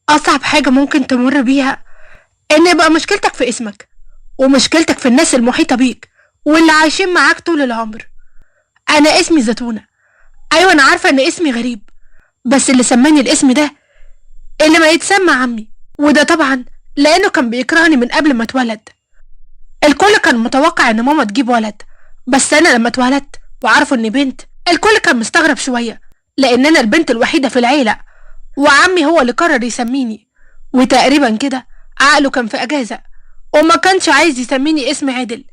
أصعب حاجة ممكن تمر بيها إن يبقى مشكلتك في اسمك، ومشكلتك في الناس المحيطة بيك واللي عايشين معاك طول العمر. أنا اسمي زتونة. أيوة أنا عارفة إن اسمي غريب، بس اللي سماني الاسم ده اللي ما يتسمى عمي، وده طبعا لأنه كان بيكرهني من قبل ما اتولد. الكل كان متوقع إن ماما تجيب ولد، بس أنا لما اتولدت وعرفوا إني بنت الكل كان مستغرب شوية، لأن أنا البنت الوحيدة في العيلة، وعمي هو اللي قرر يسميني. وتقريبا كده عقله كان في أجازة، وما كانش عايز يسميني اسم عدل،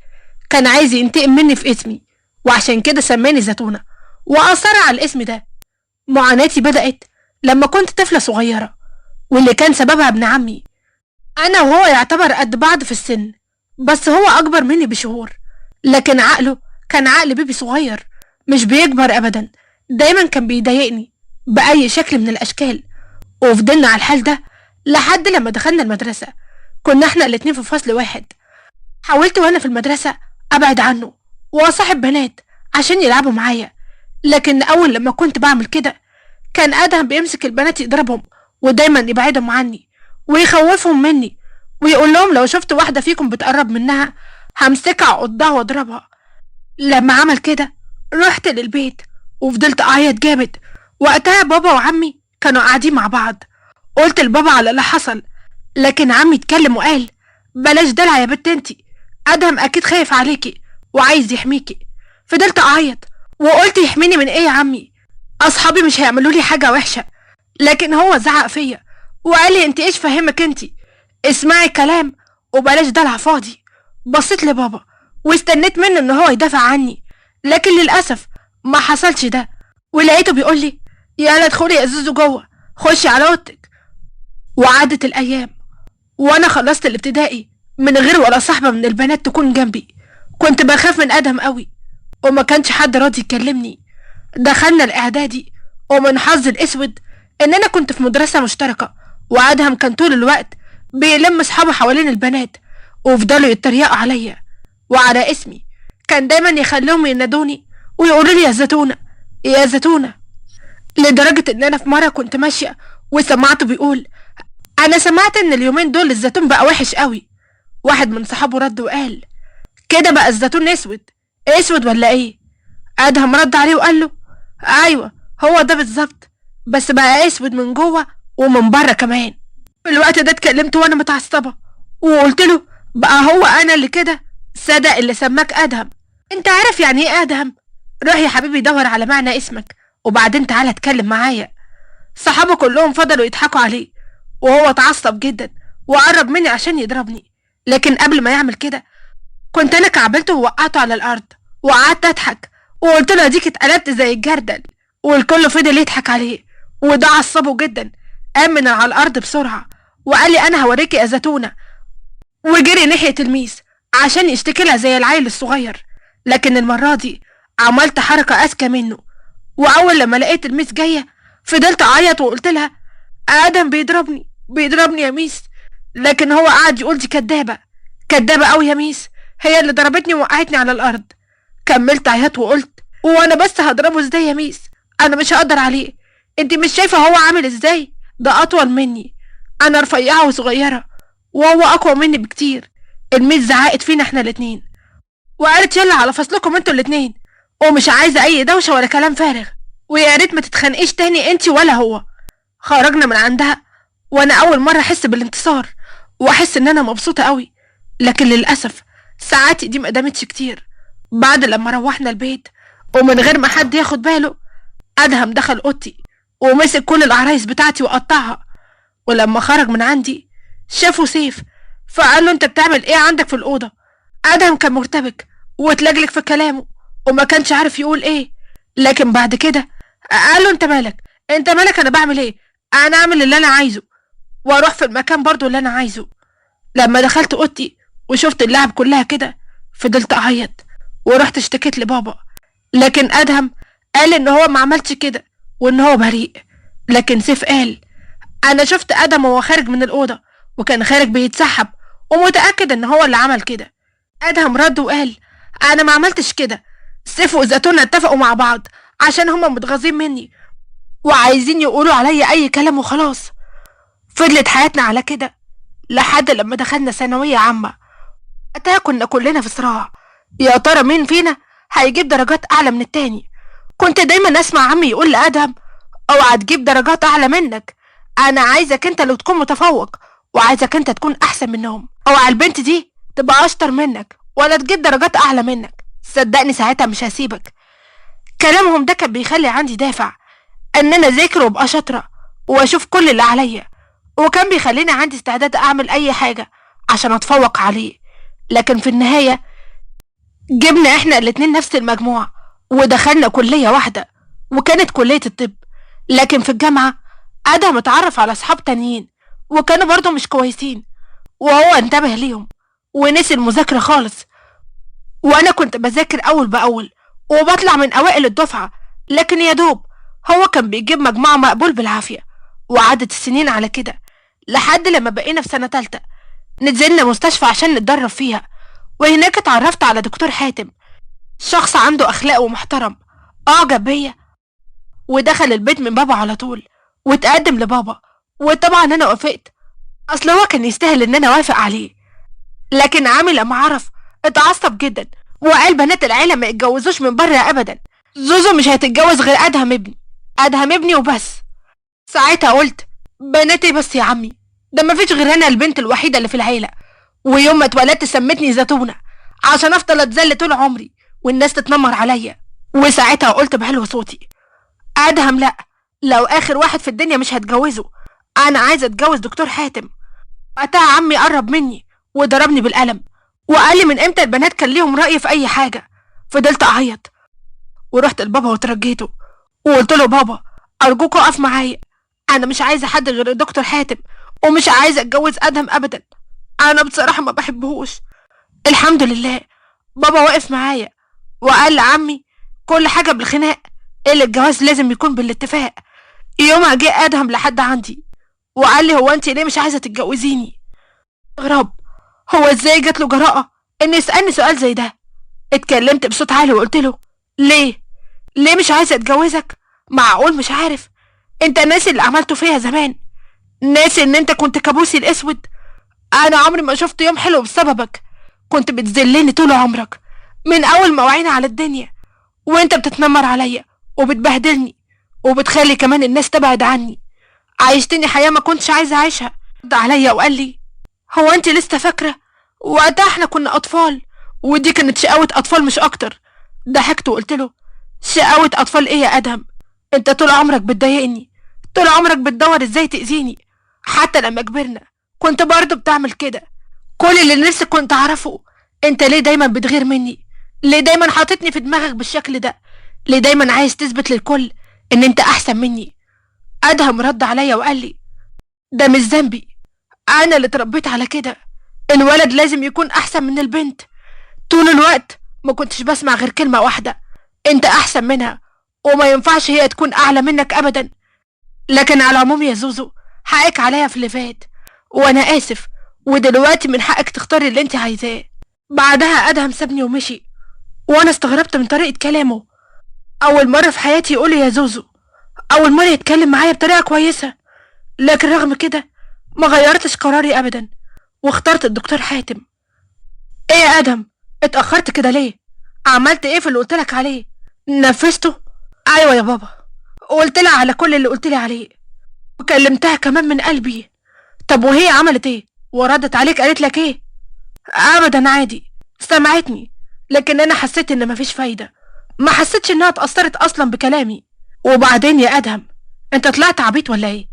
كان عايز ينتقم مني في اسمي، وعشان كده سماني زتونة وأصر على الاسم ده. معاناتي بدأت لما كنت طفلة صغيرة، واللي كان سببها ابن عمي. أنا وهو يعتبر قد بعض في السن، بس هو أكبر مني بشهور، لكن عقله كان عقل بيبي صغير مش بيكبر أبدا. دايما كان بيضايقني بأي شكل من الأشكال، وفضلنا على الحال ده لحد لما دخلنا المدرسة. كنا احنا الاتنين في فصل واحد. حاولت وانا في المدرسة ابعد عنه واصاحب بنات عشان يلعبوا معايا، لكن اول لما كنت بعمل كده كان ادهم بيمسك البنات يضربهم، ودايما يبعدهم عني ويخوفهم مني، ويقول لهم لو شفت واحدة فيكم بتقرب منها همسكها عقدها واضربها. لما عمل كده رحت للبيت وفضلت اعيط جامد. وقتها بابا وعمي كانوا قاعدين مع بعض. قلت لبابا على اللي حصل، لكن عمي اتكلم وقال بلاش دلع يا بنت انتي، ادهم اكيد خايف عليكي وعايز يحميكي. فضلت اعيط وقلت يحميني من ايه يا عمي؟ اصحابي مش هيعملوا لي حاجه وحشه. لكن هو زعق فيا وقال لي انت ايش فهمك انتي؟ اسمعي كلام وبلاش دلع فاضي. بصيت لبابا واستنيت منه ان هو يدافع عني، لكن للاسف ما حصلش ده. ولقيته بيقول لي يلا ادخلي يا زوزو جوه، خشي على اوضتك. وعدت الايام وانا خلصت الابتدائي من غير ولا صاحبه من البنات تكون جنبي. كنت بخاف من ادهم قوي وما كانش حد راضي يكلمني. دخلنا الاعدادي، ومن حظي الاسود ان انا كنت في مدرسه مشتركه، وادهم كان طول الوقت بيلم اصحابه حوالين البنات، وفضلوا يتريقوا عليا وعلى اسمي. كان دايما يخليهم ينادوني ويقولوا لي يا زتونه يا زتونه، لدرجه ان انا في مره كنت ماشيه وسمعته بيقول انا سمعت ان اليومين دول الزيتون بقى وحش قوي. واحد من صحابه رد وقال كده بقى الزيتون اسود. اسود ولا ايه؟ ادهم رد عليه وقال له ايوه هو ده بالظبط، بس بقى اسود من جوه ومن بره كمان. في الوقت ده اتكلمت وانا متعصبه وقلت له بقى هو انا اللي كده؟ صدق اللي سماك ادهم. انت عارف يعني ايه ادهم؟ روح يا حبيبي دور على معنى اسمك وبعدين تعالى اتكلم معايا. صحابه كلهم فضلوا يضحكوا عليه، وهو اتعصب جدا وقرب مني عشان يضربني. لكن قبل ما يعمل كده كنت انا كعبلته ووقعته على الارض وقعدت اضحك وقلت له اديك اتقلبت زي الجردل. والكل فضل يضحك عليه، وده عصبه جدا. قام من على الارض بسرعه وقال لي انا هوريكي يا زتونه، وجري ناحيه الميس عشان يشتكي لها زي العيل الصغير. لكن المره دي عملت حركه اذكى منه، واول لما لقيت الميس جايه فضلت اعيط وقلت لها ادم بيضربني يا ميس. لكن هو قعد يقول دي كدابه كدابه قوي يا ميس، هي اللي ضربتني ووقعتني على الارض. كملت عياط وقلت وانا بس هضربه ازاي يا ميس؟ انا مش هقدر عليه. انت مش شايفه هو عامل ازاي؟ ده اطول مني، انا رفيعه وصغيره وهو اقوى مني بكتير. الميس زعقت فينا احنا الاتنين وقالت يلا على فصلكم انتوا الاتنين، ومش عايزه اي دوشه ولا كلام فارغ، ويا ريت ما تتخانقيش تاني انت ولا هو. خرجنا من عندها وانا اول مره احس بالانتصار واحس ان انا مبسوطه قوي. لكن للاسف ساعاتي دي ما قدمتش كتير. بعد لما روحنا البيت ومن غير ما حد ياخد باله ادهم دخل اوضتي ومسك كل العرايس بتاعتي وقطعها. ولما خرج من عندي شافه سيف، فقال له انت بتعمل ايه عندك في الاوضه؟ ادهم كان مرتبك واتلجلج في كلامه وما كانش عارف يقول ايه. لكن بعد كده قال له انت مالك انا بعمل ايه؟ انا اعمل اللي انا عايزه واروح في المكان برضو اللي انا عايزه. لما دخلت اوضتي وشفت اللعب كلها كده فضلت اعيط ورحت اشتكيت لبابا. لكن ادهم قال ان هو ما عملش كده وان هو بريء. لكن سيف قال انا شفت ادم وهو خارج من الاوضه وكان خارج بيتسحب ومتاكد ان هو اللي عمل كده. ادهم رد وقال انا ما عملتش كده، سيف وزيتونة اتفقوا مع بعض عشان هما متغاظين مني وعايزين يقولوا عليا اي كلام وخلاص. فضلت حياتنا على كده لحد لما دخلنا ثانوية عامة. وقتها كنا كلنا في صراع، يا ترى مين فينا هيجيب درجات أعلى من التاني. كنت دايما أسمع عمي يقول لأدهم: اوعى تجيب درجات أعلى منك، أنا عايزك أنت اللي تكون متفوق، وعايزك أنت تكون أحسن منهم. اوعى البنت دي تبقى أشطر منك ولا تجيب درجات أعلى منك. صدقني ساعتها مش هسيبك. كلامهم ده كان بيخلي عندي دافع ان انا اذاكر وابقى شاطره واشوف كل اللي عليا، وكان بيخليني عندي استعداد اعمل اي حاجه عشان اتفوق عليه. لكن في النهايه جبنا احنا الاتنين نفس المجموع ودخلنا كليه واحده، وكانت كليه الطب. لكن في الجامعه ادهم اتعرف على اصحاب تانيين وكانوا برضه مش كويسين، وهو انتبه ليهم ونسي المذاكره خالص. وانا كنت بذاكر اول باول وبطلع من اوائل الدفعه، لكن يا دوب هو كان بيجيب مجموع مقبول بالعافيه. وعدت السنين على كده لحد لما بقينا في سنه تالتة، نزلنا مستشفى عشان نتدرب فيها، وهناك اتعرفت على دكتور حاتم، شخص عنده اخلاق ومحترم. اعجب بيا ودخل البيت من بابا على طول وتقدم لبابا، وطبعا انا وافقت، اصل هو كان يستاهل ان انا اوافق عليه. لكن عامل لما عرف اتعصب جدا وقال بنات العيله ما يتجوزوش من بره ابدا، زوزو مش هتتجوز غير ادهم ابني، ادهم ابني وبس. ساعتها قلت: بناتي بس يا عمي، ده مفيش غير انا البنت الوحيده اللي في العيله، ويوم ما اتولدت سمتني زيتونه عشان افضل اتذل طول عمري والناس تتنمر عليا. وساعتها قلت بحلو صوتي: ادهم لا، لو اخر واحد في الدنيا مش هتجوزه، انا عايزه اتجوز دكتور حاتم. وقتها عمي قرب مني وضربني بالقلم وقال لي من امتى البنات كان ليهم رأي في اي حاجه. فضلت اعيط ورحت لبابا وترجيته وقلت له: بابا ارجوك اقف معايا، انا مش عايزه حد غير الدكتور حاتم، ومش عايزه اتجوز ادهم ابدا، انا بصراحه ما بحبهوش. الحمد لله بابا وقف معايا وقال لعمي: كل حاجه بالخناق، اللي الجواز لازم يكون بالاتفاق. يومها جه ادهم لحد عندي وقال لي: هو انت ليه مش عايزه تتجوزيني؟ استغرب، هو ازاي جات له جرأة ان يسألني سؤال زي ده؟ اتكلمت بصوت عالي وقلت له: ليه مش عايزه اتجوزك؟ معقول مش عارف؟ انت ناسي اللي عملته فيا زمان؟ ناسي ان انت كنت كابوسي الاسود؟ انا عمري ما شفت يوم حلو بسببك، كنت بتذلني طول عمرك من اول ما وعينا على الدنيا، وانت بتتنمر عليا وبتبهدلني وبتخلي كمان الناس تبعد عني. عايشتني حياة ما كنتش عايزة اعيشها. رد عليا وقال لي: هو انت لسه فاكرة؟ وقتها احنا كنا اطفال، ودي كانت شقاوة اطفال مش اكتر. ضحكت وقلت له: شقاوة اطفال ايه يا ادهم؟ انت طول عمرك بتضايقني، طول عمرك بتدور ازاي تأذيني، حتى لما كبرنا كنت برضه بتعمل كده. كل اللي نفسي كنت اعرفه انت ليه دايما بتغير مني؟ ليه دايما حاططني في دماغك بالشكل ده؟ ليه دايما عايز تثبت للكل ان انت احسن مني؟ ادهم رد عليا وقال لي: ده مش ذنبي، انا اللي اتربيت على كده، الولد لازم يكون احسن من البنت. طول الوقت ما كنتش بسمع غير كلمة واحدة: انت احسن منها وما ينفعش هي تكون اعلى منك ابدا. لكن على العموم يا زوزو، حقك عليا في اللي فات، وانا اسف، ودلوقتي من حقك تختاري اللي انت عايزاه. بعدها ادهم سابني ومشي، وانا استغربت من طريقة كلامه. اول مرة في حياتي يقولي يا زوزو، اول مرة يتكلم معايا بطريقة كويسة. لكن رغم كده ما غيرتش قراري ابدا واخترت الدكتور حاتم. ايه يا ادهم، اتأخرت كده ليه؟ عملت ايه في اللي قلتلك عليه؟ نفذته؟ ايوه يا بابا، قلتلها على كل اللي قلتلي عليه وكلمتها كمان من قلبي. طب وهي عملت ايه؟ وردت عليك قالت لك ايه؟ ابدا عادي، سمعتني، لكن انا حسيت ان مفيش فايدة، ما حسيتش انها اتأثرت اصلا بكلامي. وبعدين يا ادهم، انت طلعت عبيط ولا ايه؟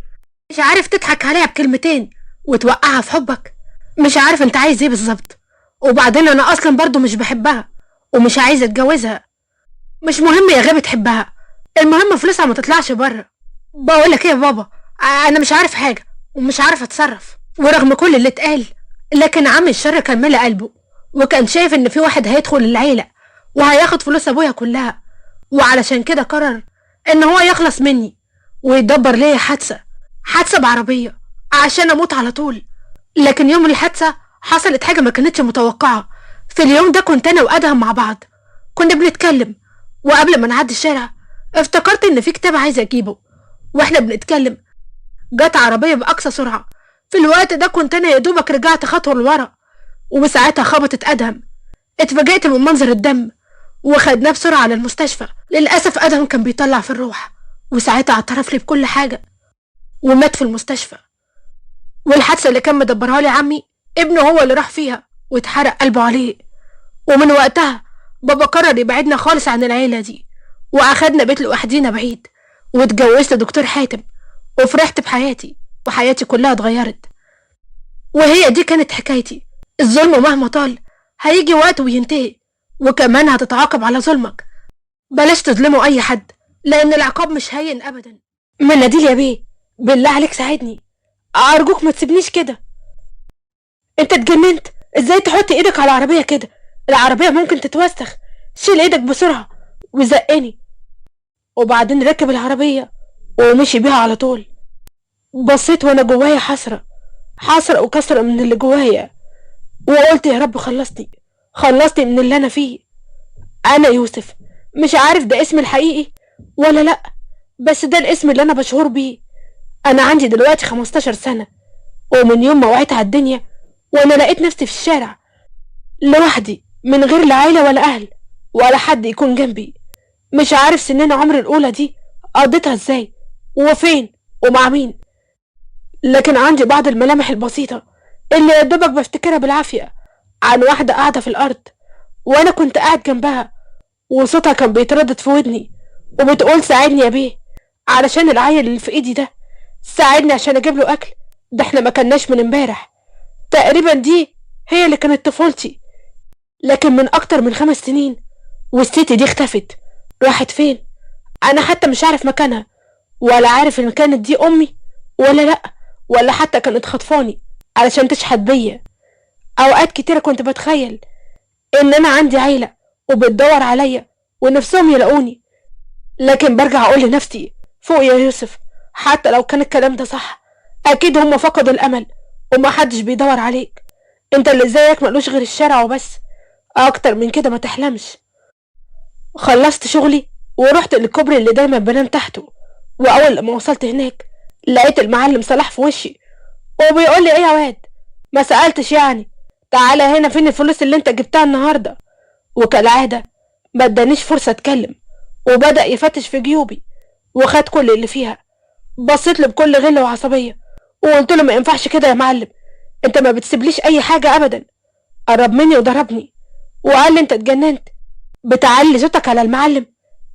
مش عارف تضحك عليها بكلمتين وتوقعها في حبك؟ مش عارف انت عايز ايه بالظبط؟ وبعدين انا اصلا برضو مش بحبها ومش عايزه اتجوزها. مش مهم يا غابة تحبها، المهم فلوسها ما تطلعش بره. بقولك ايه يا بابا، انا مش عارف حاجه ومش عارف اتصرف. ورغم كل اللي اتقال، لكن عم الشر كان ملأ قلبه وكان شايف ان في واحد هيدخل العيله وهياخد فلوس ابويا كلها، وعلشان كده قرر ان هو يخلص مني ويدبر ليا حادثه بعربيه عشان اموت على طول. لكن يوم الحادثه حصلت حاجه ما كانتش متوقعه. في اليوم ده كنت انا وادهم مع بعض كنا بنتكلم، وقبل ما نعدي الشارع افتكرت ان في كتاب عايزه اجيبه. واحنا بنتكلم جت عربية بأقصى سرعة. في الوقت ده كنت أنا يا دوبك رجعت خطوة لورا، وساعتها خبطت أدهم. اتفاجئت من منظر الدم وخدناه بسرعة للمستشفى. للأسف أدهم كان بيطلع في الروح، وساعتها اعترف لي بكل حاجة ومات في المستشفى. والحادثة اللي كان مدبرها لي عمي ابنه هو اللي راح فيها واتحرق قلبه عليه. ومن وقتها بابا قرر يبعدنا خالص عن العيلة دي، وأخدنا بيت لوحدينا بعيد، واتجوزت دكتور حاتم، وفرحت بحياتي وحياتي كلها اتغيرت. وهي دي كانت حكايتي. الظلم مهما طال هيجي وقت وينتهي، وكمان هتتعاقب على ظلمك. بلاش تظلموا أي حد، لأن العقاب مش هين أبدا. مناديل يا بيه، بالله عليك ساعدني، أرجوك ما تسيبنيش كده. انت اتجننت؟ ازاي تحط ايدك على العربية كده؟ العربية ممكن تتوسخ. شيل ايدك بسرعة. وزقني، وبعدين ركب العربية ومشي بيها على طول. بصيت وانا جوايا حسرة وكسرة من اللي جوايا، وقلت يا رب خلصني من اللي انا فيه. انا يوسف، مش عارف ده اسمي الحقيقي ولا لا، بس ده الاسم اللي انا مشهور بيه. انا عندي دلوقتي 15 سنة، ومن يوم ما وعيت على الدنيا وانا لقيت نفسي في الشارع لوحدي، من غير لا عيلة ولا اهل ولا حد يكون جنبي. مش عارف سنين عمري الاولى دي قضيتها ازاي وفين ومع مين، لكن عندي بعض الملامح البسيطة اللي يا دوبك بفتكرها بالعافية، عن واحدة قاعدة في الارض وانا كنت قاعد جنبها، وصوتها كان بيتردد في ودني وبتقول ساعدني يا بيه علشان العيل اللي في ايدي ده، ساعدني عشان اجيب له اكل، ده احنا ما كناش من امبارح. تقريبا دي هي اللي كانت طفولتي، لكن من اكتر من 5 سنين والست دي اختفت. راحت فين؟ انا حتى مش عارف مكانها، ولا عارف ان كانت دي امي ولا لا، ولا حتى كانت خطفاني علشان تشحت بيا. اوقات كتيرة كنت بتخيل ان انا عندي عيلة وبتدور عليا ونفسهم يلاقوني، لكن برجع اقول لنفسي فوق يا يوسف، حتى لو كان الكلام ده صح اكيد هم فقدوا الامل ومحدش بيدور عليك. انت اللي زيك ملوش غير الشارع وبس، اكتر من كده ما تحلمش. خلصت شغلي ورحت للكوبري اللي دايما بنام تحته، واول لما وصلت هناك لقيت المعلم صلاح في وشي وبيقول لي ايه يا واد، ما سألتش يعني؟ تعالى هنا، فين الفلوس اللي انت جبتها النهارده؟ وكالعاده ما ادانيش فرصه اتكلم، وبدأ يفتش في جيوبي وخد كل اللي فيها. بصيت له بكل غل وعصبيه وقلت له ما ينفعش كده يا معلم، انت ما بتسيبليش اي حاجه ابدا. قرب مني وضربني وقال لي انت اتجننت بتعلي صوتك على المعلم؟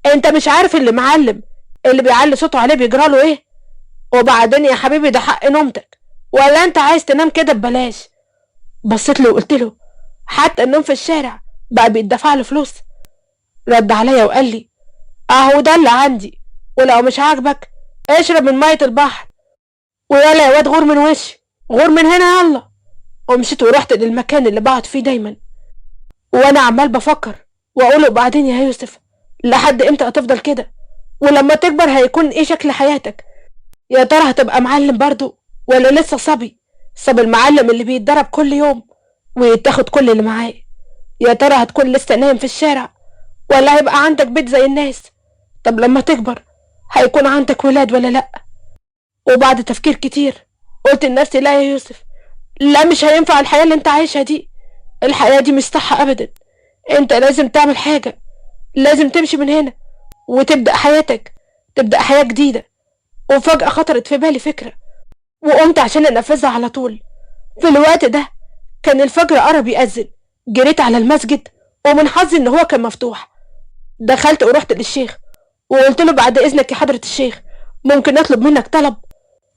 انت مش عارف اللي معلم اللي بيعلي صوته عليه بيجراله ايه؟ وبعدين يا حبيبي ده حق نومتك، ولا انت عايز تنام كده ببلاش؟ بصيت له وقلت له حتى النوم في الشارع بقى بيدفع له فلوس؟ رد عليا وقال لي اهو ده اللي عندي، ولو مش عاجبك اشرب من ميه البحر، ويلا يا واد غور من وشي، غور من هنا يلا. ومشيت ورحت للمكان اللي بقعد فيه دايما، وانا عمال بفكر واقوله بعدين يا يوسف، لحد امتى هتفضل كده؟ ولما تكبر هيكون ايه شكل حياتك؟ يا ترى هتبقى معلم برضو ولا لسه صبي المعلم اللي بيتضرب كل يوم ويتاخد كل اللي معاه؟ يا ترى هتكون لسه نايم في الشارع ولا هيبقى عندك بيت زي الناس؟ طب لما تكبر هيكون عندك ولاد ولا لا؟ وبعد تفكير كتير قلت لنفسي لا يا يوسف، لا مش هينفع الحياة اللي انت عايشها دي، الحياة دي مش صح ابدا. انت لازم تعمل حاجة، لازم تمشي من هنا وتبدأ حياتك، تبدأ حياة جديدة. وفجأة خطرت في بالي فكرة وقمت عشان انفذها على طول. في الوقت ده كان الفجر قرب يأذن، جريت على المسجد ومن حظي ان هو كان مفتوح. دخلت ورحت للشيخ وقلت له بعد اذنك يا حضرة الشيخ ممكن اطلب منك طلب؟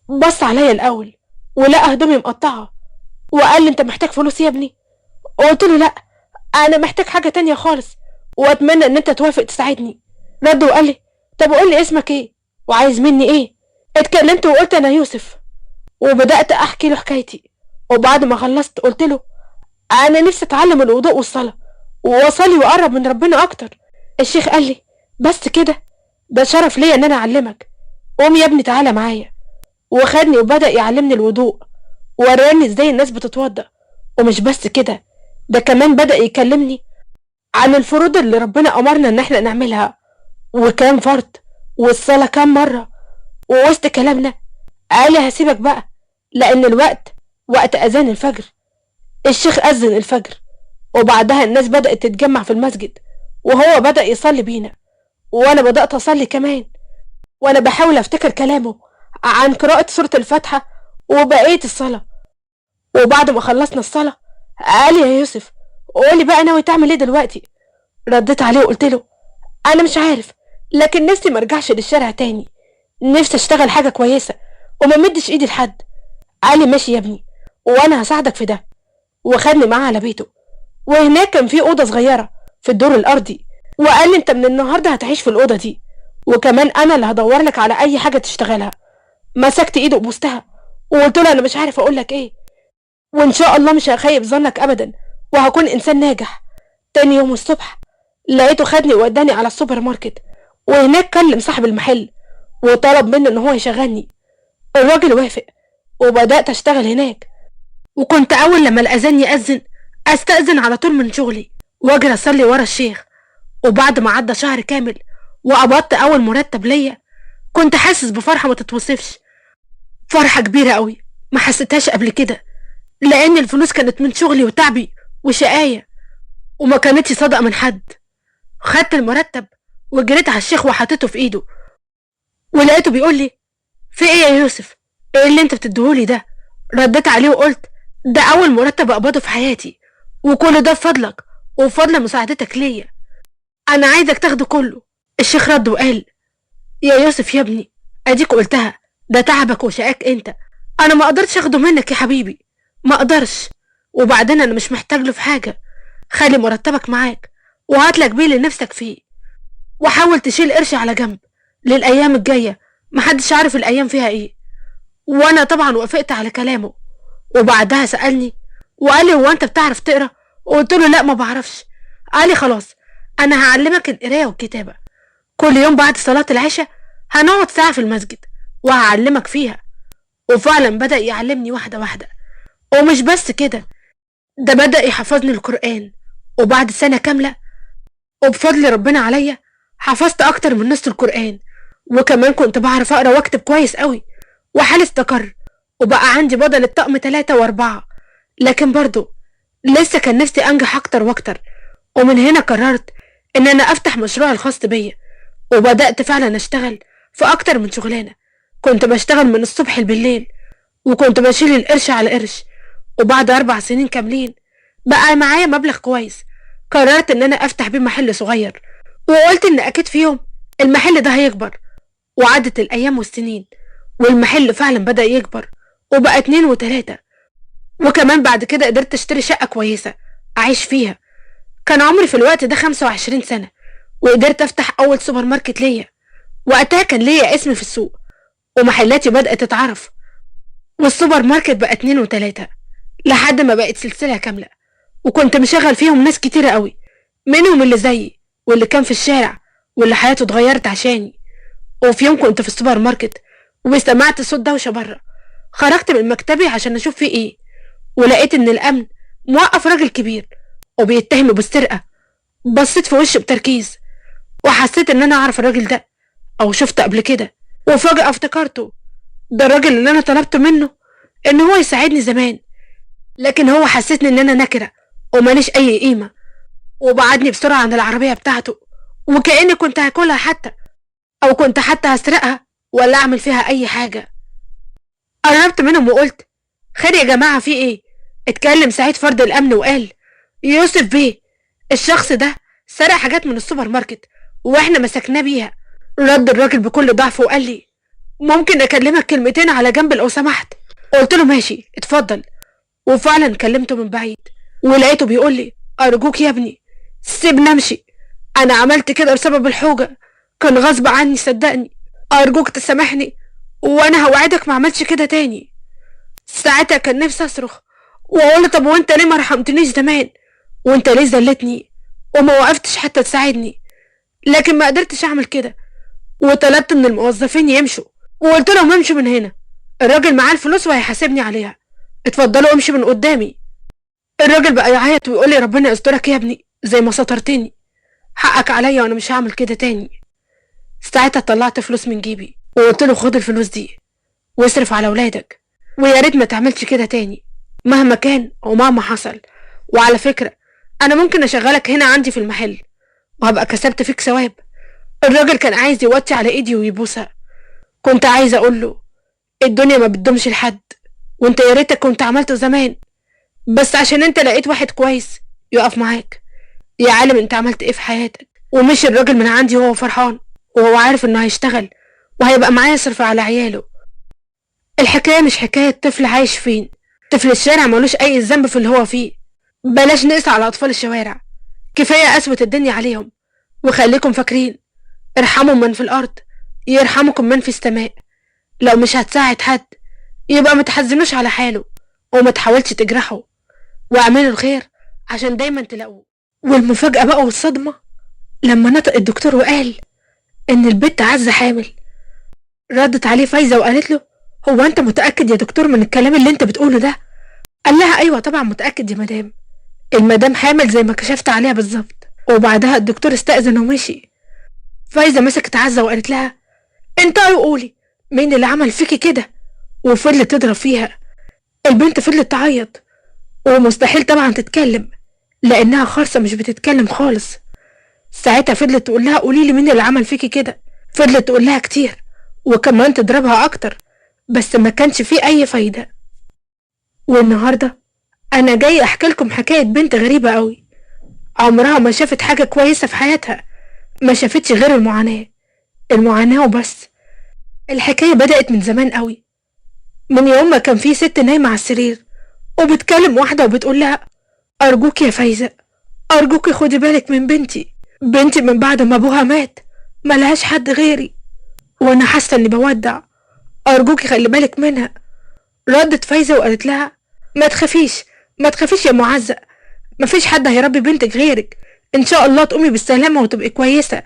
بص عليا الاول ولقى هدومي مقطعة وقال لي انت محتاج فلوس يا ابني؟ قلت له لا، انا محتاج حاجة تانية خالص واتمنى ان انت توافق تساعدني. رد وقال لي طب قول لي اسمك ايه وعايز مني ايه؟ اتكلمت وقلت انا يوسف، وبدأت احكي له حكايتي. وبعد ما خلصت قلت له انا نفسي اتعلم الوضوء والصلاة واصلي واقرب من ربنا اكتر. الشيخ قال لي بس كده؟ ده شرف ليا ان انا اعلمك، قوم يا ابني تعالى معايا. وخدني وبدأ يعلمني الوضوء ووراني ازاي الناس بتتوضأ. ومش بس كده، ده كمان بدأ يكلمني عن الفروض اللي ربنا امرنا ان احنا نعملها وكام فرض، والصلاة كام مرة. ووسط كلامنا قال لي هسيبك بقى لان الوقت وقت اذان الفجر. الشيخ اذن الفجر وبعدها الناس بدأت تتجمع في المسجد وهو بدأ يصلي بينا وانا بدأت اصلي كمان، وانا بحاول افتكر كلامه عن قراءة سورة الفاتحة وبقية الصلاة. وبعد ما خلصنا الصلاة قال لي يا يوسف قولي بقى ناوي تعمل ايه دلوقتي؟ رديت عليه وقلت له انا مش عارف، لكن نفسي مرجعش للشارع تاني، نفسي اشتغل حاجة كويسة وما مدش ايدي لحد. قال لي ماشي يا ابني وانا هساعدك في ده، وخدني معاه على بيته، وهناك كان في اوضة صغيرة في الدور الارضي، وقال لي انت من النهاردة هتعيش في الاوضة دي، وكمان انا اللي هدور لك على اي حاجة تشتغلها. مسكت ايده وبوستها وقلت له انا مش عارف اقول لك ايه، وان شاء الله مش هخيب ظنك ابدا وهكون انسان ناجح. تاني يوم الصبح لقيته خدني ووداني على السوبر ماركت، وهناك كلم صاحب المحل وطلب منه ان هو يشغلني. الراجل وافق وبدأت اشتغل هناك، وكنت اول لما الاذان يأذن استأذن على طول من شغلي واجري اصلي ورا الشيخ. وبعد ما عدى شهر كامل وقبضت اول مرتب ليا كنت حاسس بفرحة ما تتوصفش، فرحة كبيرة قوي ما حسيتهاش قبل كده، لان الفلوس كانت من شغلي وتعبي وشقاية وما كانتش صدقة من حد. خدت المرتب وجريت على الشيخ وحطيته في ايده، ولقيته بيقول لي في ايه يا يوسف؟ ايه اللي انت بتديهولي ده؟ رديت عليه وقلت ده اول مرتب اقبضه في حياتي، وكل ده بفضلك وبفضل مساعدتك ليا، انا عايزك تاخده كله. الشيخ رد وقال يا يوسف يا ابني اديك قلتها، ده تعبك وشقاك انت، انا ما اقدرش اخده منك يا حبيبي، ما اقدرش، وبعدين انا مش محتاج له في حاجة. خلي مرتبك معاك وهاتلك بيه اللي نفسك فيه، وحاول تشيل قرش على جنب للايام الجاية، محدش عارف الايام فيها ايه. وانا طبعا وافقت على كلامه، وبعدها سألني وقال لي هو انت بتعرف تقرا؟ وقلت له لا ما بعرفش. قال لي خلاص انا هعلمك القرايه والكتابه، كل يوم بعد صلاه العشاء هنقعد ساعه في المسجد وهعلمك فيها. وفعلا بدأ يعلمني واحده واحده، ومش بس كده ده بدأ يحفظني القرآن، وبعد سنه كامله وبفضل ربنا عليا حفظت اكتر من نص القرآن، وكمان كنت بعرف اقرا واكتب كويس قوي، وحالي استقر وبقى عندي بدل الطقم 3 و4. لكن برضو لسه كان نفسي انجح اكتر واكتر، ومن هنا قررت ان انا افتح مشروع الخاص بيا، وبدأت فعلا اشتغل في اكتر من شغلانة. كنت بشتغل من الصبح بالليل، وكنت بشيل القرش على قرش، وبعد 4 سنين كاملين بقى معايا مبلغ كويس. قررت ان انا افتح بيه محل صغير، وقلت ان اكيد في يوم المحل ده هيكبر. وعدت الايام والسنين والمحل فعلا بدأ يكبر وبقى 2 و3، وكمان بعد كده قدرت اشتري شقة كويسة اعيش فيها. كان عمري في الوقت ده 25 سنة، وقدرت افتح اول سوبر ماركت ليا. وقتها كان ليا اسم في السوق ومحلاتي بدأت تتعرف، والسوبر ماركت بقى 2 و3 لحد ما بقت سلسلة كاملة، وكنت مشغل فيهم ناس كتيرة قوي، منهم اللي زيي واللي كان في الشارع واللي حياته اتغيرت عشاني. وفي يوم كنت في السوبر ماركت وسمعت صوت دوشة بره، خرجت من مكتبي عشان اشوف فيه ايه، ولقيت ان الامن موقف راجل كبير وبيتهمه بالسرقة. بصيت في وشه بتركيز وحسيت ان انا اعرف الراجل ده او شفته قبل كده، وفجأة افتكرته ده الراجل اللي انا طلبت منه ان هو يساعدني زمان، لكن هو حسسني ان انا نكرة وماليش اي قيمة، وبعدني بسرعة عن العربية بتاعته وكأني كنت هاكلها حتى، او كنت حتى هسرقها ولا اعمل فيها اي حاجة. قربت منهم وقلت خير يا جماعة في ايه؟ اتكلم سعيد فرد الامن وقال يوسف بيه الشخص ده سرق حاجات من السوبر ماركت واحنا مسكناه بيها. رد الراجل بكل ضعف وقال لي ممكن اكلمك كلمتين على جنب لو سمحت؟ قلت له ماشي اتفضل. وفعلا كلمته من بعيد ولقيته بيقول لي ارجوك يا ابني سيبني امشي، انا عملت كده بسبب الحوجة، كان غصب عني صدقني، ارجوك تسامحني وانا هوعدك ما عملتش كده تاني. ساعتها كان نفسي اصرخ واقول طب وانت ليه ما رحمتنيش زمان؟ وانت ليه ذلتني وما وقفتش حتى تساعدني؟ لكن ما قدرتش اعمل كده، وطلبت من الموظفين يمشوا وقلت لهم امشوا من هنا، الراجل معاه الفلوس وهيحاسبني عليها، اتفضلوا امشي من قدامي. الراجل بقى يعيط ويقول لي ربنا يسترك يا ابني زي ما سترتني، حقك عليا وانا مش هعمل كده تاني. ساعتها طلعت فلوس من جيبي وقلت له خد الفلوس دي واصرف على ولادك، ويا ريت ما تعملش كده تاني مهما كان ومهما حصل. وعلى فكرة انا ممكن اشغلك هنا عندي في المحل وهبقى كسبت فيك ثواب. الراجل كان عايز يوطي على ايدي ويبوسها. كنت عايزة اقول له الدنيا ما بتدومش لحد، وانت يا ريتك كنت عملته زمان، بس عشان انت لقيت واحد كويس يقف معاك. يا عالم انت عملت ايه في حياتك. ومشي الراجل من عندي وهو فرحان، وهو عارف انه هيشتغل وهيبقى معاه يصرف على عياله. الحكاية مش حكاية طفل عايش فين. طفل الشارع ملوش اي ذنب في اللي هو فيه. بلاش نقسى على اطفال الشوارع، كفاية قسوة الدنيا عليهم. وخليكم فاكرين، ارحموا من في الارض يرحمكم من في السماء. لو مش هتساعد حد يبقى ما تحزنوش على حاله، وما تحاولش تجرحه، واعملوا الخير عشان دايما تلاقوه. والمفاجأة بقى والصدمة لما نطق الدكتور وقال ان البت عزة حامل. ردت عليه فايزة وقالت له هو انت متأكد يا دكتور من الكلام اللي انت بتقوله ده؟ قال لها ايوه طبعا متأكد يا مدام، المدام حامل زي ما كشفت عليها بالظبط. وبعدها الدكتور استأذن ومشي. فايزة مسكت عزة وقالت لها انت قولي مين اللي عمل فيكي كده، وفضلت تضرب فيها. البنت فضلت تعيط، ومستحيل طبعا تتكلم لانها خرصة مش بتتكلم خالص. ساعتها فضلت تقول لها قولي لي مين اللي عمل فيكي كده. فضلت تقول لها كتير وكمان تضربها اكتر، بس ما كانش فيه اي فايدة. والنهاردة انا جاي احكي لكم حكاية بنت غريبة قوي. عمرها ما شافت حاجة كويسة في حياتها، ما شافتش غير المعاناة وبس. الحكاية بدأت من زمان قوي، من يوم ما كان في ست نايمة على السرير وبتكلم واحدة وبتقول لها أرجوك يا فايزة، أرجوك خدي بالك من بنتي من بعد ما أبوها مات ملهاش حد غيري، وأنا حاسة إني بودع، أرجوك خلي بالك منها. ردت فايزة وقالت لها ما تخافيش يا معزة، مفيش حد هيربي بنتك غيرك، إن شاء الله تقومي بالسلامة وتبقي كويسة.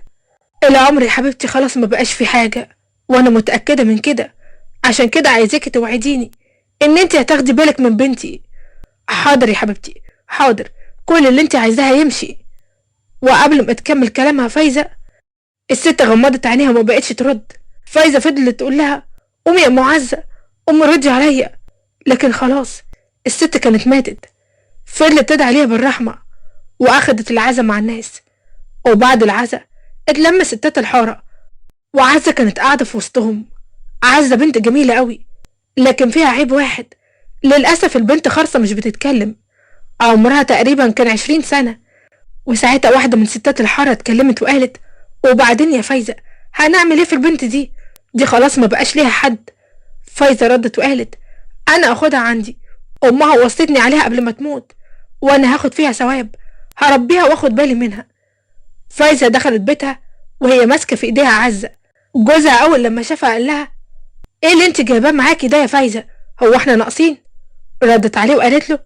العمر يا حبيبتي خلاص ما بقاش في حاجة، وأنا متأكدة من كده، عشان كده عايزاكي توعديني إن انتي هتاخدي بالك من بنتي. حاضر يا حبيبتي حاضر، كل اللي انتي عايزاها يمشي. وقبل ما تكمل كلامها فايزة، الست غمضت عينيها وما بقتش ترد. فايزة فضلت تقول لها قومي يا معزة، قومي ردي عليا، لكن خلاص الست كانت ماتت. فضلت تدعي عليها بالرحمة، وأخدت العزا مع الناس. وبعد العزا اتلم ستات الحارة، وعزة كانت قاعدة في وسطهم. عزة بنت جميلة قوي، لكن فيها عيب واحد، للأسف البنت خرصة مش بتتكلم. عمرها تقريبا كان 20 سنة. وساعتها واحدة من ستات الحارة اتكلمت وقالت وبعدين يا فايزة هنعمل ايه في البنت دي خلاص ما بقاش ليها حد. فايزة ردت وقالت انا اخدها عندي، امها وصتني عليها قبل ما تموت، وانا هاخد فيها ثواب، هربيها واخد بالي منها. فايزة دخلت بيتها وهي ماسكة في ايديها عزة. جوزها اول لما شافها قال لها ايه اللي انت جايباه معاكي ده يا فايزة، هو احنا ناقصين؟ ردت عليه وقالت له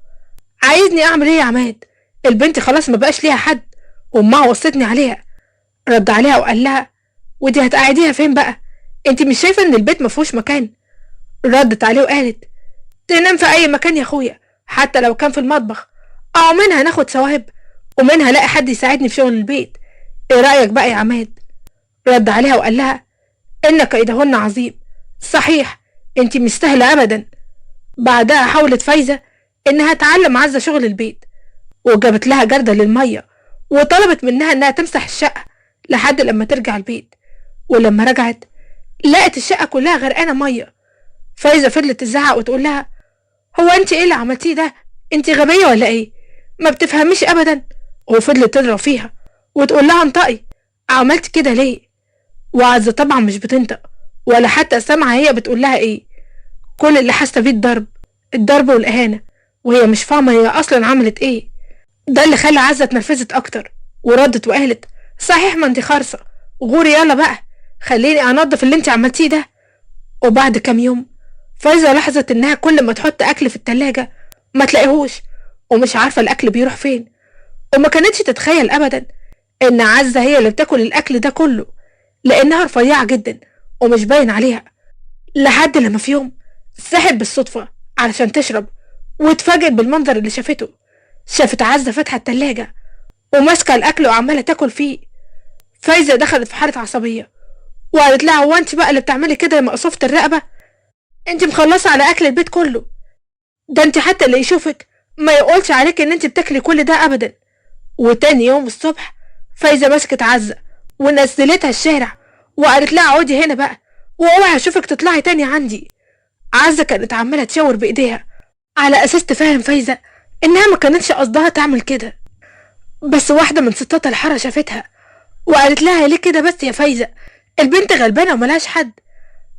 عايزني اعمل ايه يا عماد، البنت خلاص ما بقاش ليها حد، وامها وصتني عليها. رد عليها وقال لها ودي هتقعديها فين بقى، انت مش شايفه ان البيت ما فيهوش مكان؟ ردت عليه وقالت تنام في اي مكان يا اخويا، حتى لو كان في المطبخ، او منها ناخد ثواب ومنها لاقي حد يساعدني في شغل البيت. ايه رايك بقى يا عماد؟ رد عليها وقال لها ان كيدهن عظيم، صحيح انت مستاهله ابدا. بعدها حاولت فايزة انها تعلم عزة شغل البيت، وجابت لها جردة للمية، وطلبت منها انها تمسح الشقة لحد لما ترجع البيت. ولما رجعت لقت الشقة كلها غرقانة مية. فايزة فضلت تزعق وتقول لها هو انت ايه اللي عملتيه ده، انت غبية ولا ايه، ما بتفهميش ابدا. وفضلت تضرب فيها وتقول لها انطقي، عملت كده ليه؟ وعزة طبعا مش بتنطق ولا حتى سامعة هي بتقول لها ايه. كل اللي حاسه بيه الضرب والاهانه، وهي مش فاهمه هي اصلا عملت ايه. ده اللي خلى عزة اتنرفزت اكتر، وردت وقالت صحيح ما انت خارصه، غوري يلا بقى خليني انضف اللي انت عملتيه ده. وبعد كام يوم فايزة لاحظت انها كل ما تحط اكل في التلاجة ما تلاقيهوش، ومش عارفه الاكل بيروح فين. وما كانتش تتخيل ابدا ان عزة هي اللي بتاكل الاكل ده كله، لانها رفيعه جدا ومش باين عليها. لحد لما في يوم صحت بالصدفة علشان تشرب، واتفاجئت بالمنظر اللي شافته. شافت عزة فاتحة التلاجة وماسكة الأكل وعمالة تاكل فيه. فايزة دخلت في حالة عصبية وقالت لها هو انت بقى اللي بتعملي كده يا مقصوفة الرقبة، انت مخلصة على اكل البيت كله، ده انت حتى اللي يشوفك ما يقولش عليك ان انت بتاكلي كل ده ابدا. وتاني يوم الصبح فايزة مسكت عزة ونزلتها الشارع وقالت لها اقعدي هنا بقى واوعي اشوفك تطلعي تاني عندي. عزة كانت عمالة تشاور بايديها على اساس تفهم فايزة انها ما كانتش قصدها تعمل كده، بس واحدة من ستات الحارة شافتها وقالت لها ليه كده بس يا فايزة، البنت غلبانة وملهاش حد.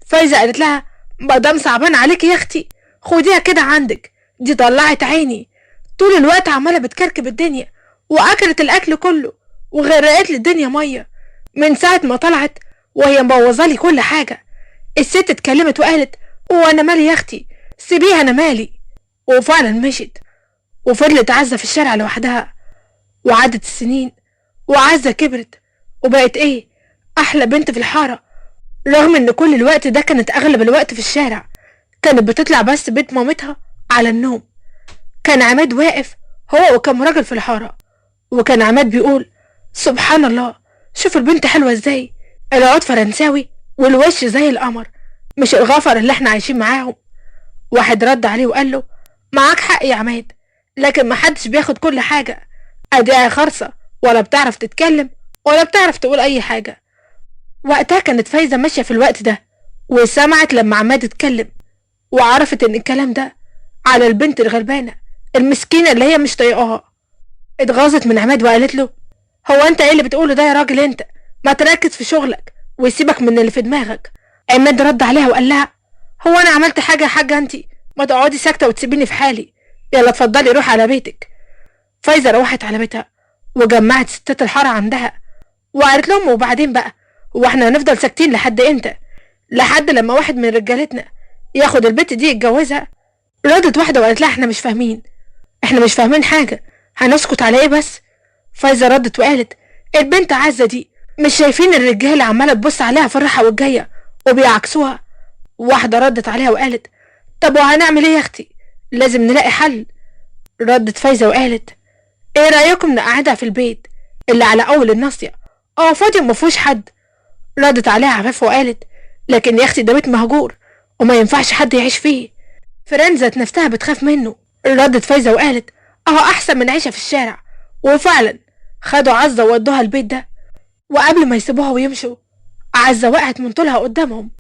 فايزة قالت لها مادام صعبان عليك يا اختي خديها كده عندك، دي طلعت عيني طول الوقت عمالة بتكركب الدنيا واكلت الاكل كله وغرقت لي الدنيا مية من ساعة ما طلعت وهي مبوظالي كل حاجة. الست اتكلمت وقالت وانا مالي يا اختي سيبيها انا مالي، وفعلا مشت وفضلت عزة في الشارع لوحدها. وعدت السنين وعزة كبرت وبقت ايه احلى بنت في الحارة، رغم ان كل الوقت ده كانت اغلب الوقت في الشارع. كانت بتطلع بس بيت مامتها على النوم. كان عماد واقف هو وكم راجل في الحارة، وكان عماد بيقول سبحان الله شوف البنت حلوة ازاي، العود فرنساوي والوش زي القمر، مش الغفر اللي احنا عايشين معاهم. واحد رد عليه وقال له معاك حق يا عماد، لكن محدش بياخد كل حاجة، اديها خرصة ولا بتعرف تتكلم ولا بتعرف تقول اي حاجة. وقتها كانت فايزة ماشية في الوقت ده وسمعت لما عماد اتكلم، وعرفت ان الكلام ده على البنت الغلبانة المسكينة اللي هي مش طايقاها. اتغاظت من عماد وقالت له هو انت ايه اللي بتقوله ده يا راجل، انت ما تركز في شغلك ويسيبك من اللي في دماغك. عماد رد عليها وقال لها هو انا عملت حاجة يا حاجة، انت ما تقعدي ساكتة وتسيبيني في حالي، يلا اتفضلي روح على بيتك. فايزة روحت على بيتها وجمعت ستات الحارة عندها وقالت لهم وبعدين بقى هو احنا هنفضل ساكتين لحد امتى؟ لحد لما واحد من رجالتنا ياخد البت دي يتجوزها؟ ردت واحدة وقالت لها احنا مش فاهمين حاجة، هنسكت على ايه بس؟ فايزة ردت وقالت البنت عزة دي مش شايفين الرجالة عمالة تبص عليها في الراحة والجاية وبيعكسوها؟ واحدة ردت عليها وقالت طب وهنعمل ايه يا اختي، لازم نلاقي حل. ردت فايزة وقالت ايه رأيكم نقعدها في البيت اللي على اول الناصية، فاضي ومفهوش حد؟ ردت عليها عفاف وقالت لكن يا اختي ده بيت مهجور وما ينفعش حد يعيش فيه، فران ذات نفسها بتخاف منه. ردت فايزة وقالت احسن من عيشة في الشارع. وفعلا خدوا عزة وودوها البيت ده، وقبل ما يسيبوها ويمشوا عزة وقعت من طولها قدامهم،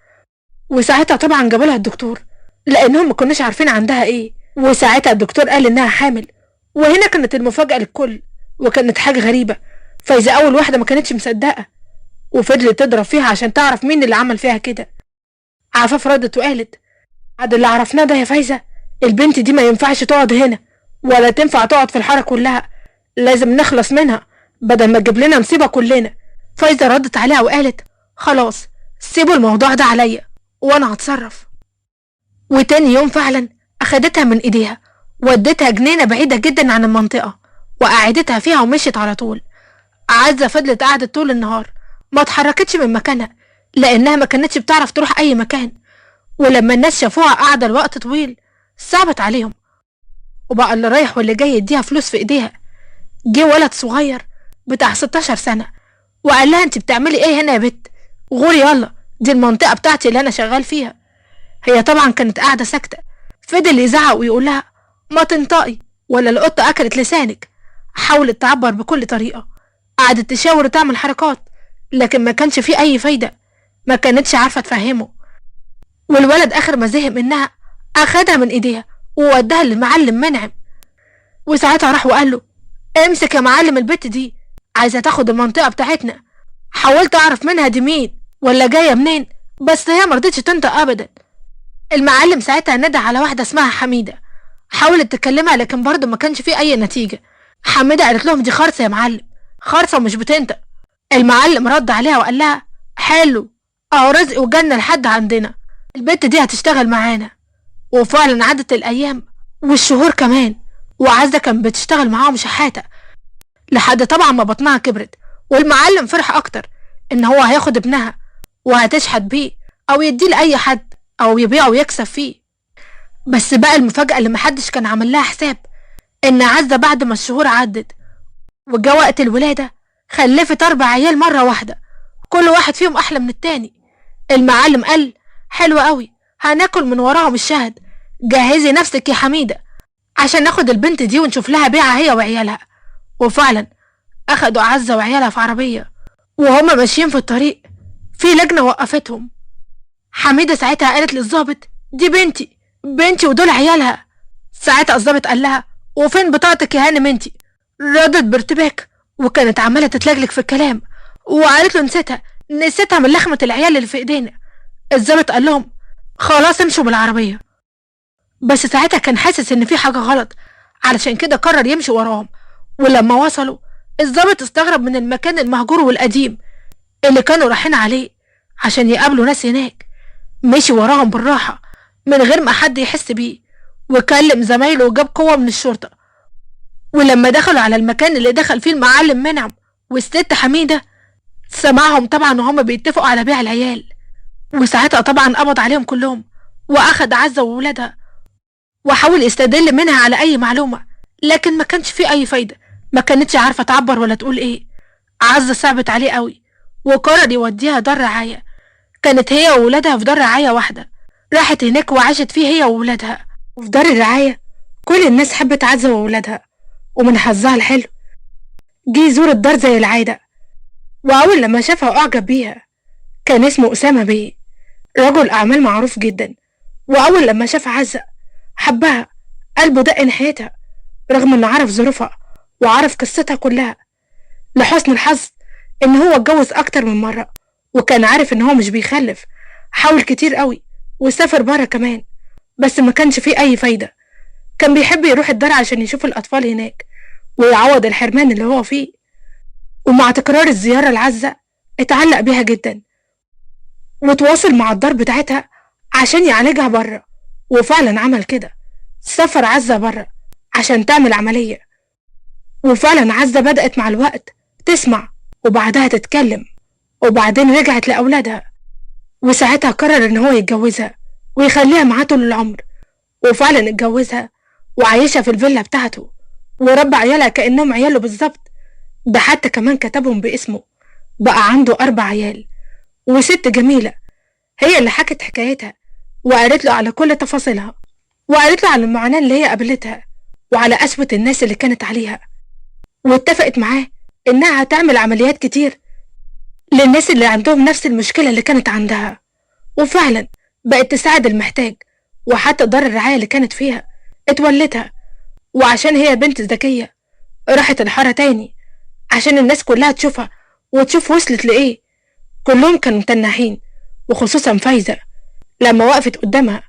وساعتها طبعا جابوا لها الدكتور لانهم ما كناش عارفين عندها ايه. وساعتها الدكتور قال انها حامل، وهنا كانت المفاجأة للكل وكانت حاجة غريبة. فايزة اول واحدة ما كانتش مصدقة وفضلت تضرب فيها عشان تعرف مين اللي عمل فيها كده. عفاف ردت وقالت بعد اللي عرفناه ده يا فايزة البنت دي ما ينفعش تقعد هنا ولا تنفع تقعد في الحارة كلها، لازم نخلص منها بدل ما تجيب لنا مصيبة كلنا. فايزة ردت عليها وقالت خلاص سيبوا الموضوع ده عليا وانا هتصرف. وتاني يوم فعلا اخدتها من ايديها ودتها جنينة بعيدة جدا عن المنطقة وقعدتها فيها ومشيت على طول. عزة فضلت قعدت طول النهار ما اتحركتش من مكانها لانها ما كانتش بتعرف تروح اي مكان، ولما الناس شافوها قاعدة الوقت طويل صعبت عليهم وبقى اللي رايح واللي جاي يديها فلوس في ايديها. جه ولد صغير بتاع 16 سنة وقال لها انت بتعملي ايه هنا يا بت، غوري يلا دي المنطقة بتاعتي اللي انا شغال فيها. هي طبعا كانت قاعدة ساكتة، فضل يزعق ويقول لها ما تنطقي ولا القطة اكلت لسانك. حاولت تعبر بكل طريقة، قعدت تشاور وتعمل حركات لكن ما كانش فيه اي فايدة، ما كانتش عارفة تفهمه. والولد اخر ما زهق منها اخدها من ايديها ووداها للمعلم منعم، وساعتها راح وقال له امسك يا معلم البت دي عايزة تاخد المنطقة بتاعتنا. حاولت اعرف منها دي مين ولا جاية منين بس هي مرضتش تنطق ابدا. المعلم ساعتها ندى على واحدة اسمها حميدة، حاولت تكلمها لكن برضه ما كانش فيه اي نتيجة. حميدة قالت لهم دي خرصة يا معلم، خرصة ومش بتنطق. المعلم رد عليها وقال لها حلو اهو رزق وجنة لحد عندنا، البت دي هتشتغل معانا. وفعلا عدت الايام والشهور كمان وعزة كان بتشتغل معاهم شحاتة لحد طبعا ما بطنها كبرت، والمعلم فرح اكتر ان هو هياخد ابنها وهتشحت بيه او يديه لاي حد او يبيعه ويكسب فيه. بس بقى المفاجأة اللي محدش كان عمل لها حساب ان عزة بعد ما الشهور عدت وجا وقت الولادة خلفت 4 عيال مرة واحدة، كل واحد فيهم احلى من التاني. المعلم قال حلو قوي هناكل من وراهم الشهد. جهزي نفسك يا حميدة عشان ناخد البنت دي ونشوف لها بيعة هي وعيالها. وفعلا أخدوا عزة وعيالها في عربية، وهما ماشيين في الطريق في لجنة وقفتهم. حميدة ساعتها قالت للظابط دي بنتي ودول عيالها. ساعتها الظابط قال لها وفين بطاقتك يا هانم انتي؟ ردت بارتباك وكانت عمالة تتلجلج في الكلام، وقالت له نسيتها من لخمة العيال اللي في ايدينا. الظابط قال لهم خلاص امشوا بالعربية. بس ساعتها كان حاسس ان في حاجة غلط، علشان كده قرر يمشي وراهم. ولما وصلوا الظابط استغرب من المكان المهجور والقديم اللي كانوا رايحين عليه عشان يقابلوا ناس هناك. مشي وراهم بالراحة من غير ما حد يحس بيه، وكلم زمايله وجاب قوة من الشرطة. ولما دخلوا على المكان اللي دخل فيه المعلم منعم والست حميدة، سمعهم طبعا وهم بيتفقوا على بيع العيال. وساعتها طبعا قبض عليهم كلهم واخد عزة وولادها، وحاول يستدل منها على اي معلومة، لكن ما كانش فيه اي فايدة. ما كانتش عارفة تعبر ولا تقول ايه. عزة صعبت عليه قوي وقرر يوديها دار رعاية. كانت هي وولادها في دار رعاية واحدة، راحت هناك وعاشت فيه هي وولادها. وفي دار الرعاية كل الناس حبت عزة وولادها، ومن حظها الحلو جه يزور الدار زي العادة. وأول لما شافها أعجب بيها. كان اسمه أسامة بيه، رجل أعمال معروف جدا. وأول لما شاف عزة حبها، قلبه دق ناحيتها رغم إنه عرف ظروفها وعرف قصتها كلها. لحسن الحظ إن هو اتجوز أكتر من مرة، وكان عارف إن هو مش بيخلف. حاول كتير قوي وسافر برا كمان، بس ما كانش فيه أي فايدة. كان بيحب يروح الدار عشان يشوف الأطفال هناك ويعوض الحرمان اللي هو فيه. ومع تكرار الزيارة العزة اتعلق بيها جدا، وتواصل مع الدار بتاعتها عشان يعالجها برا. وفعلا عمل كده، سافر عزة برا عشان تعمل عملية. وفعلا عزة بدأت مع الوقت تسمع وبعدها تتكلم، وبعدين رجعت لأولادها. وساعتها قرر ان هو يتجوزها ويخليها معاه طول العمر. وفعلا اتجوزها وعايشها في الفيلا بتاعته، وربى عيالها كأنهم عياله بالظبط. ده حتى كمان كتبهم باسمه. بقى عنده 4 عيال. وست جميلة هي اللي حكت حكايتها وقالت له على كل تفاصيلها، وقالت له على المعاناة اللي هي قابلتها وعلى قسوة الناس اللي كانت عليها. واتفقت معاه انها هتعمل عمليات كتير للناس اللي عندهم نفس المشكلة اللي كانت عندها. وفعلا بقت تساعد المحتاج. وحتى دار الرعاية اللي كانت فيها اتولتها، وعشان هي بنت ذكية راحت الحارة تاني عشان الناس كلها تشوفها وتشوف وصلت لإيه. كلهم كانوا متنحين، وخصوصا فايزة لما وقفت قدامها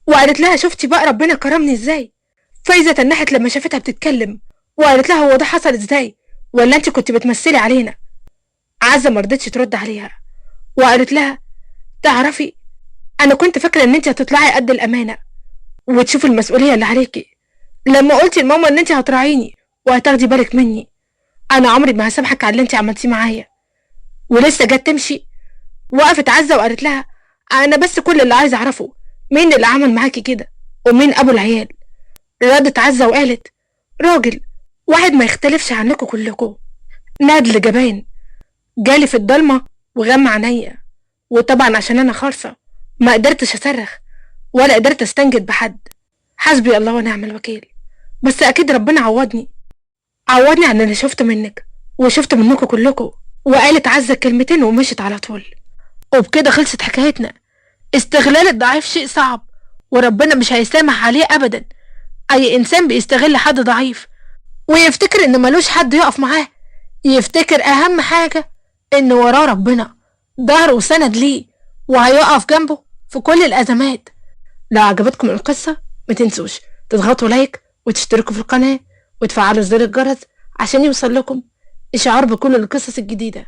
وقالت لها شفتي بقى ربنا كرمني ازاي. فايزة تنحت لما شافتها بتتكلم وقالت لها هو ده حصل ازاي، ولا انت كنت بتمثلي علينا؟ عزة مرضتش ترد عليها وقالت لها تعرفي انا كنت فاكرة ان انت هتطلعي قد الامانة وتشوفي المسؤولية اللي عليكي. لما قلتي لماما ان انت هتراعيني وهتاخدي بالك مني، انا عمري ما هسامحك على اللي انت عملتيه معايا. ولسه جت تمشي وقفت عزة وقالت لها انا بس كل اللي عايز اعرفه مين اللي عمل معاكي كده ومين ابو العيال. ردت عزة وقالت راجل واحد ما يختلفش عنكم كلكم، نادل جبان جالي في الضلمة وغمى عينيا. وطبعا عشان انا خالصة ما قدرتش اصرخ ولا قدرت استنجد بحد. حسبي الله ونعم الوكيل. بس اكيد ربنا عوضني عن اللي شفته منك وشفته منكم كلكم. وقالت عزة كلمتين ومشت على طول. وبكده خلصت حكايتنا. استغلال الضعيف شيء صعب وربنا مش هيسامح عليه ابدا. اي انسان بيستغل حد ضعيف ويفتكر ان ملوش حد يقف معاه، يفتكر اهم حاجة ان وراه ربنا ظهر وسند ليه وهيقف جنبه في كل الازمات. لو عجبتكم القصة ما تنسوش تضغطوا لايك وتشتركوا في القناة وتفعلوا زر الجرس عشان يوصل لكم اشعار بكل القصص الجديدة.